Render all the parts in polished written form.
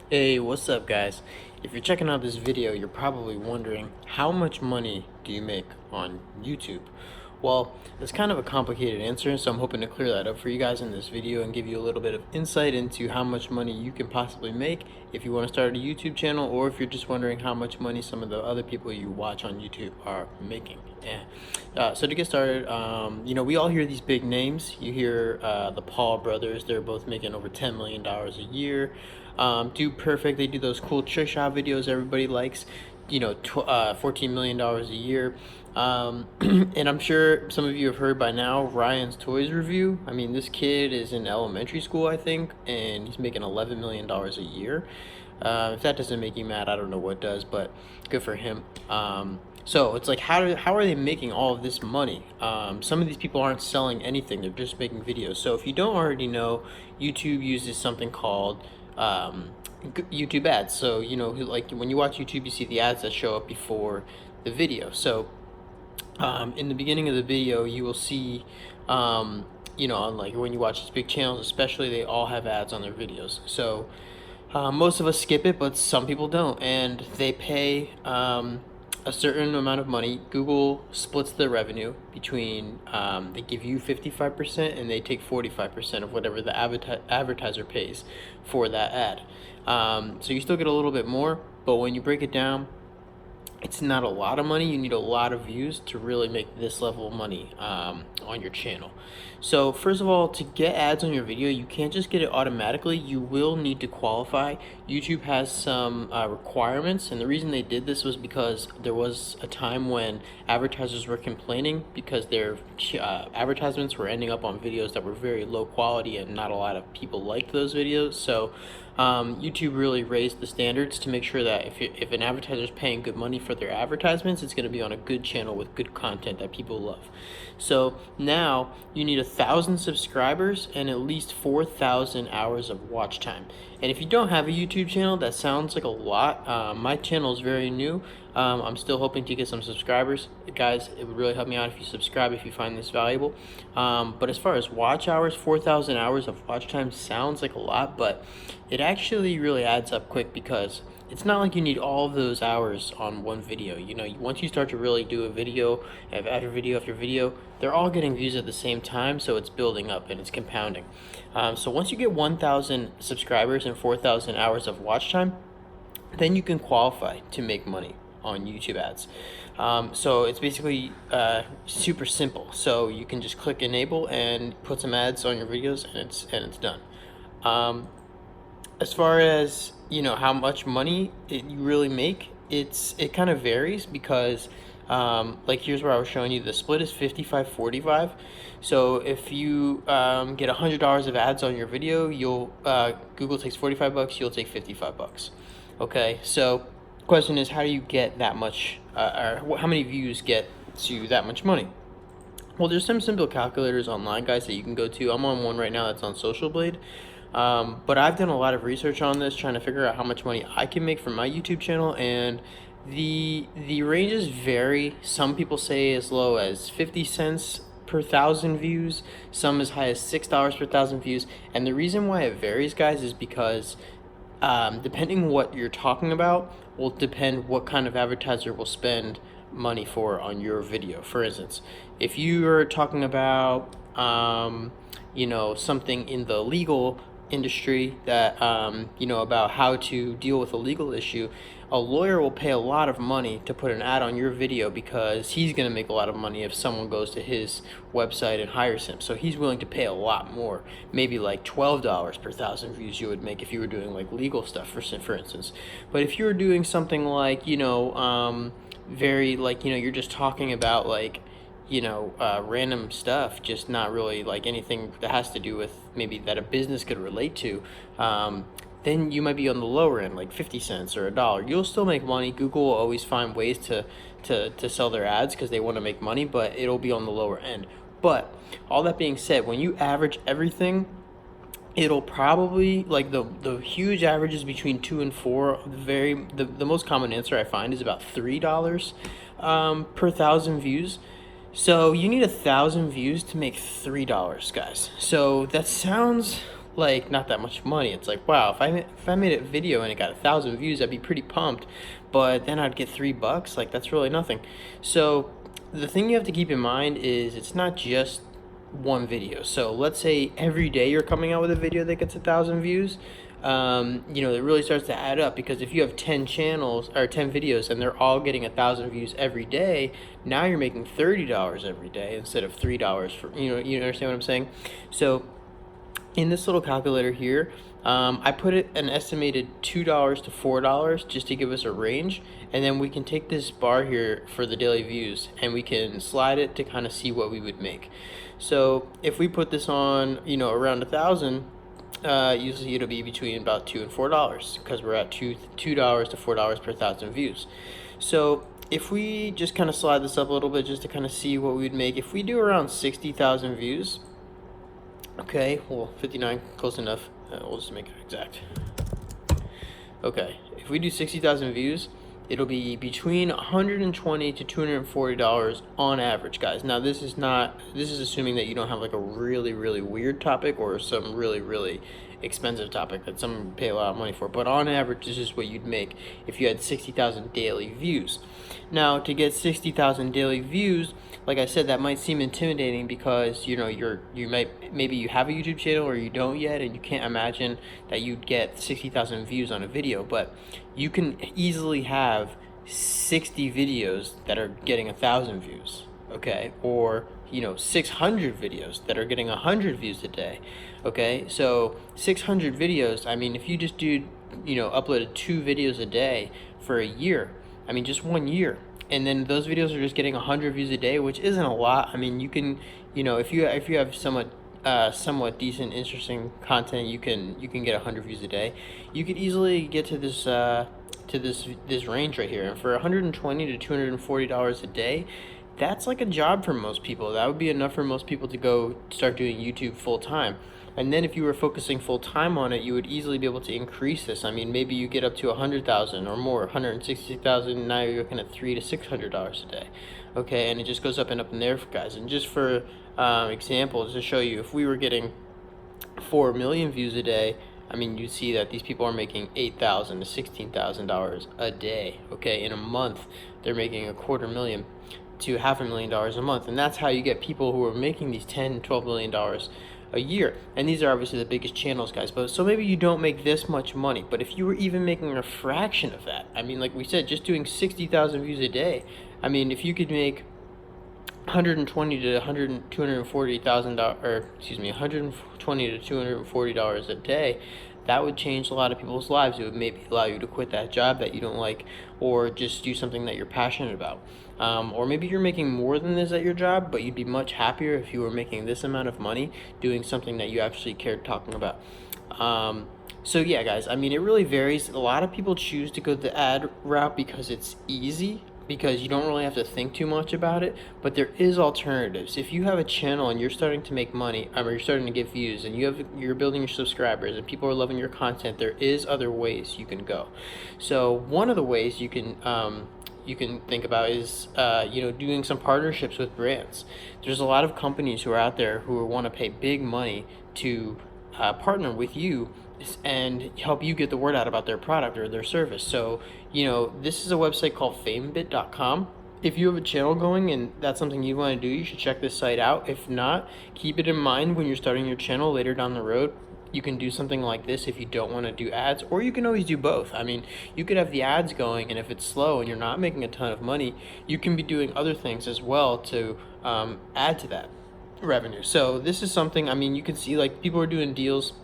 Hey, what's up guys? If you're checking out this video, you're probably wondering how much money do you make on YouTube? Well, it's kind of a complicated answer, so I'm hoping to clear that up for you guys in this video and give you a little bit of insight into how much money you can possibly make if you want to start a YouTube channel, or if you're just wondering how much money some of the other people you watch on YouTube are making. So to get started, we all hear these big names. You hear the Paul brothers, they're both making over $10 million a year. Do Perfect, they do those cool trick shot videos everybody likes, $14 million a year. And I'm sure some of you have heard by now Ryan's Toys review. I mean, this kid is in elementary school, I think, and he's making $11 million a year. If that doesn't make you mad, I don't know what does, but good for him. So it's like, how are they making all of this money? Some of these people aren't selling anything, they're just making videos. So if you don't already know, YouTube uses something called YouTube ads. So, like when you watch YouTube, you see the ads that show up before the video. So in the beginning of the video, you will see, on like when you watch these big channels, especially, they all have ads on their videos. So most of us skip it, but some people don't, and they pay a certain amount of money. Google splits the revenue between, they give you 55% and they take 45% of whatever the advertiser pays for that ad. So you still get a little bit more, but when you break it down, it's not a lot of money. You need a lot of views to really make this level of money on your channel. So first of all, to get ads on your video, you can't just get it automatically. You will need to qualify. YouTube has some requirements, and the reason they did this was because there was a time when advertisers were complaining because their advertisements were ending up on videos that were very low quality and not a lot of people liked those videos. So YouTube really raised the standards to make sure that if an advertiser is paying good money for their advertisements, it's going to be on a good channel with good content that people love. So now you need 1,000 subscribers and at least 4,000 hours of watch time. And if you don't have a YouTube channel, that sounds like a lot. My channel is very new. I'm still hoping to get some subscribers. Guys, it would really help me out if you subscribe if you find this valuable. But as far as watch hours, 4,000 hours of watch time sounds like a lot, but it actually really adds up quick, because it's not like you need all of those hours on one video. Once you start to really do a video after video after video, they're all getting views at the same time, so it's building up and it's compounding. So once you get 1,000 subscribers and 4,000 hours of watch time, then you can qualify to make money on YouTube ads. So it's basically super simple. So you can just click enable and put some ads on your videos, and it's done. As far as how much money you really make, it kind of varies, because like here's where I was showing you the split is 55-45. So if you get $100 of ads on your video, you'll Google takes $45, you'll take $55. Okay, so question is, how do you get that much, or how many views get to that much money? Well, there's some simple calculators online, guys, that you can go to. I'm on one right now that's on Social Blade. But I've done a lot of research on this, trying to figure out how much money I can make from my YouTube channel, and the ranges vary. Some people say as low as 50 cents per 1,000 views, some as high as $6 per 1,000 views. And the reason why it varies, guys, is because depending what you're talking about will depend what kind of advertiser will spend money for on your video. For instance, if you are talking about something in the legal industry that about how to deal with a legal issue, a lawyer will pay a lot of money to put an ad on your video, because he's going to make a lot of money if someone goes to his website and hires him. So he's willing to pay a lot more, maybe like $12 per 1,000 views you would make if you were doing like legal stuff, for instance. But if you were doing something like very like you're just talking about like random stuff, just not really like anything that has to do with maybe that a business could relate to, then you might be on the lower end, like 50 cents or $1. You'll still make money. Google will always find ways to sell their ads because they want to make money, but it'll be on the lower end. But all that being said, when you average everything, it'll probably, like, the huge averages between 2 and 4. The most common answer I find is about $3 per 1,000 views. So you need 1,000 views to make $3, guys. So that sounds like not that much money. It's like, wow, if I made a video and it got 1,000 views, I'd be pretty pumped. But then I'd get $3. Like that's really nothing. So the thing you have to keep in mind is it's not just one video. So let's say every day you're coming out with a video that gets 1,000 views. It really starts to add up, because if you have 10 channels or 10 videos and they're all getting 1,000 views every day, now you're making $30 every day instead of $3 for, you understand what I'm saying? So in this little calculator here, I put it an estimated $2 to $4 just to give us a range, and then we can take this bar here for the daily views and we can slide it to kind of see what we would make. So if we put this on, around 1,000, usually it'll be between about $2 and $4, because we're at $2 to $4 per 1,000 views. So if we just kind of slide this up a little bit just to kind of see what we'd make, if we do around 60,000 views, okay, well, 59, close enough. We'll just make it exact. Okay, if we do 60,000 views, it'll be between $120 to $240 on average, guys. Now, this is assuming that you don't have like a really, really weird topic or some really, really expensive topic that someone would pay a lot of money for. But on average, this is what you'd make if you had 60,000 daily views. Now, to get 60,000 daily views, like I said, that might seem intimidating because maybe you have a YouTube channel or you don't yet, and you can't imagine that you'd get 60,000 views on a video. But you can easily have 60 videos that are getting 1,000 views, okay, or 600 videos that are getting 100 views a day, okay. So 600 videos, I mean, if you just uploaded 2 videos a day for a year, I mean, just 1 year, and then those videos are just getting 100 views a day, which isn't a lot. I mean, you can, if you have somewhat decent, interesting content, you can get 100 views a day. You could easily get to this range right here, and for $120 to $240 a day, that's like a job for most people. That would be enough for most people to go start doing YouTube full time. And then if you were focusing full time on it, you would easily be able to increase this. I mean, maybe you get up to 100,000 or more, 160,000. Now you're looking at $300 to $600 a day. Okay, and it just goes up and up in there, guys. And just for example, to show you, if we were getting 4 million views a day, I mean, you see that these people are making $8,000 to $16,000 a day. Okay, in a month, they're making $250,000 to $500,000 a month, and that's how you get people who are making these $10, $12 million a year. And these are obviously the biggest channels, guys. But so maybe you don't make this much money, but if you were even making a fraction of that, I mean, like we said, just doing 60,000 views a day, I mean, if you could make $120 to $240,000, or excuse me, $120 to $240 a day, that would change a lot of people's lives. It would maybe allow you to quit that job that you don't like, or just do something that you're passionate about. Or maybe you're making more than this at your job, but you'd be much happier if you were making this amount of money doing something that you actually cared talking about. So yeah, guys, I mean, it really varies. A lot of people choose to go the ad route because it's easy, because you don't really have to think too much about it. But there is alternatives. If you have a channel and you're starting to make money, or you're starting to get views, and you're building your subscribers and people are loving your content, there is other ways you can go. So one of the ways you can think about is doing some partnerships with brands. There's a lot of companies who are out there who want to pay big money to partner with you and help you get the word out about their product or their service. So this is a website called famebit.com. If you have a channel going and that's something you want to do, you should check this site out. If not, keep it in mind when you're starting your channel later down the road. You can do something like this if you don't want to do ads, or you can always do both. I mean, you could have the ads going, and if it's slow and you're not making a ton of money, you can be doing other things as well to add to that revenue. So this is something, I mean, you can see like people are doing deals.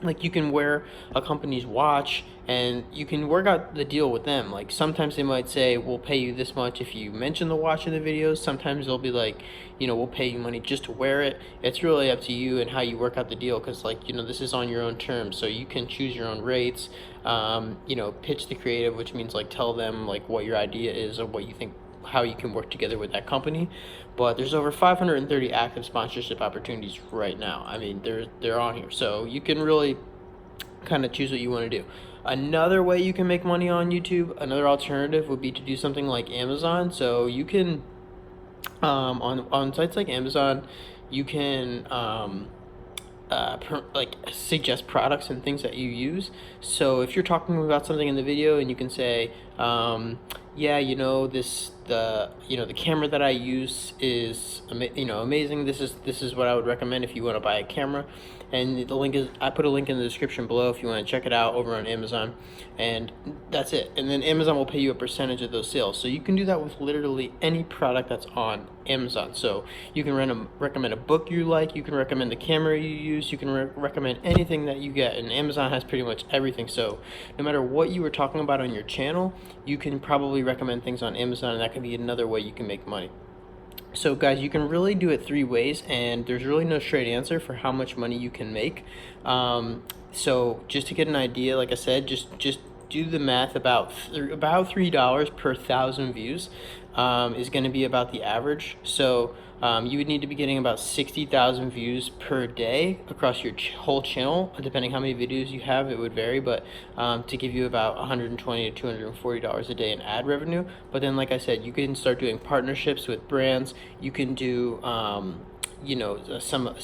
Like you can wear a company's watch and you can work out the deal with them. Like sometimes they might say, we'll pay you this much if you mention the watch in the videos. Sometimes they'll be like, we'll pay you money just to wear it. It's really up to you and how you work out the deal, because this is on your own terms, so you can choose your own rates. Pitch the creative, which means like tell them like what your idea is or what you think, how you can work together with that company. But there's over 530 active sponsorship opportunities right now. I mean, they're on here, so you can really kind of choose what you want to do. Another way you can make money on YouTube, another alternative would be to do something like Amazon. So you can on sites like Amazon, you can suggest products and things that you use. So if you're talking about something in the video and you can say, yeah, the camera that I use is amazing. This is what I would recommend if you want to buy a camera. And the link is, I put a link in the description below if you want to check it out over on Amazon, and that's it. And then Amazon will pay you a percentage of those sales. So you can do that with literally any product that's on Amazon. So you can recommend a book you like, you can recommend the camera you use, you can recommend anything that you get, and Amazon has pretty much everything. So no matter what you were talking about on your channel, you can probably recommend things on Amazon, and that can be another way you can make money. So guys, you can really do it 3 ways, and there's really no straight answer for how much money you can make. So just to get an idea, like I said, just do the math. About $3 per 1,000 views is going to be about the average. So you would need to be getting about 60,000 views per day across your whole channel. Depending how many videos you have, it would vary, but to give you about $120 to $240 a day in ad revenue. But then, like I said, you can start doing partnerships with brands. You can do some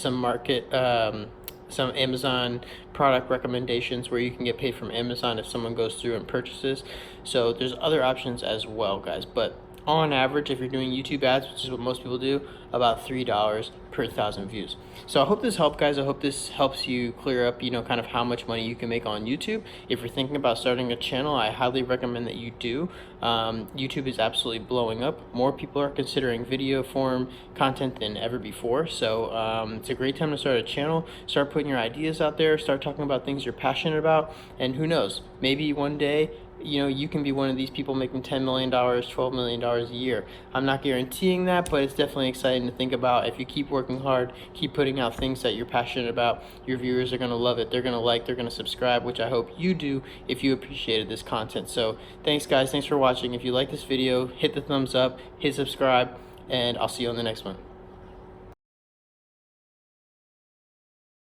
Amazon product recommendations where you can get paid from Amazon if someone goes through and purchases. So there's other options as well, guys. But on average, if you're doing YouTube ads, which is what most people do, about $3 per 1,000 views. So I hope this helped, guys. I hope this helps you clear up, kind of how much money you can make on YouTube. If you're thinking about starting a channel, I highly recommend that you do. YouTube is absolutely blowing up. More people are considering video form content than ever before. So it's a great time to start a channel. Start putting your ideas out there. Start talking about things you're passionate about. And who knows, maybe one day, you can be one of these people making $10 million, $12 million a year. I'm not guaranteeing that, but it's definitely exciting to think about. If you keep working hard, keep putting out things that you're passionate about, your viewers are going to love it. They're going to like, they're going to subscribe, which I hope you do if you appreciated this content. So thanks, guys. Thanks for watching. If you like this video, hit the thumbs up, hit subscribe, and I'll see you on the next one.